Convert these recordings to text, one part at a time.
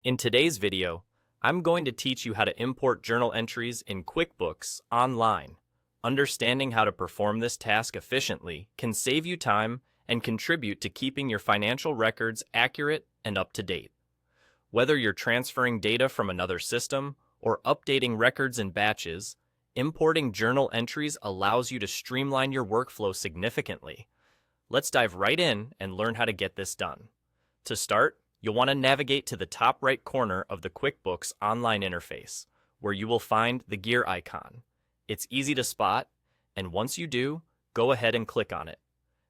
In today's video, I'm going to teach you how to import journal entries in QuickBooks Online. Understanding how to perform this task efficiently can save you time and contribute to keeping your financial records accurate and up to date. Whether you're transferring data from another system or updating records in batches, importing journal entries allows you to streamline your workflow significantly. Let's dive right in and learn how to get this done. To start, you'll want to navigate to the top right corner of the QuickBooks Online interface, where you will find the gear icon. It's easy to spot, and once you do, go ahead and click on it.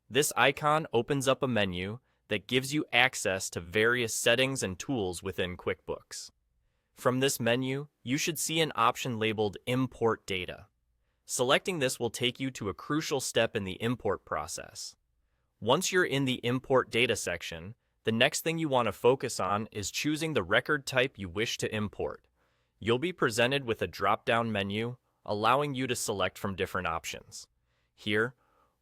This icon opens up a menu that gives you access to various settings and tools within QuickBooks. From this menu, you should see an option labeled Import Data. Selecting this will take you to a crucial step in the import process. Once you're in the Import Data section, the next thing you want to focus on is choosing the record type you wish to import. You'll be presented with a drop-down menu, allowing you to select from different options. Here,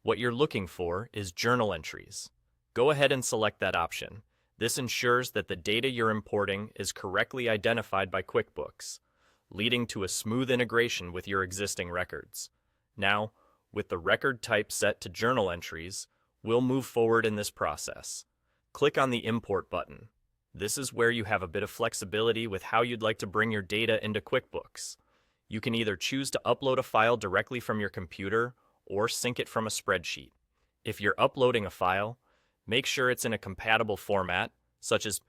what you're looking for is journal entries. Go ahead and select that option. This ensures that the data you're importing is correctly identified by QuickBooks, leading to a smooth integration with your existing records. Now, with the record type set to journal entries, we'll move forward in this process. Click on the Import button. This is where you have a bit of flexibility with how you'd like to bring your data into QuickBooks. You can either choose to upload a file directly from your computer or sync it from a spreadsheet. If you're uploading a file, make sure it's in a compatible format, such as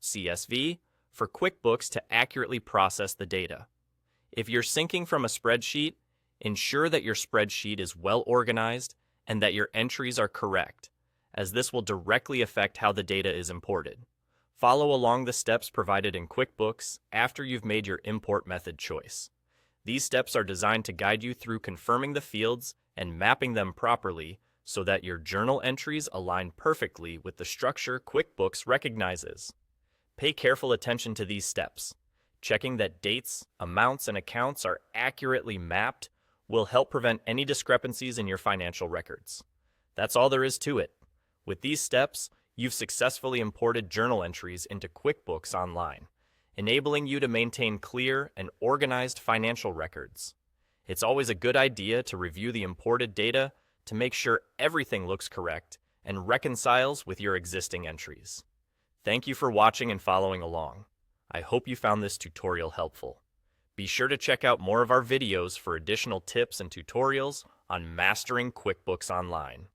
CSV, for QuickBooks to accurately process the data. If you're syncing from a spreadsheet, ensure that your spreadsheet is well organized and that your entries are correct, as this will directly affect how the data is imported. Follow along the steps provided in QuickBooks after you've made your import method choice. These steps are designed to guide you through confirming the fields and mapping them properly so that your journal entries align perfectly with the structure QuickBooks recognizes. Pay careful attention to these steps. Checking that dates, amounts, and accounts are accurately mapped will help prevent any discrepancies in your financial records. That's all there is to it. With these steps, you've successfully imported journal entries into QuickBooks Online, enabling you to maintain clear and organized financial records. It's always a good idea to review the imported data to make sure everything looks correct and reconciles with your existing entries. Thank you for watching and following along. I hope you found this tutorial helpful. Be sure to check out more of our videos for additional tips and tutorials on mastering QuickBooks Online.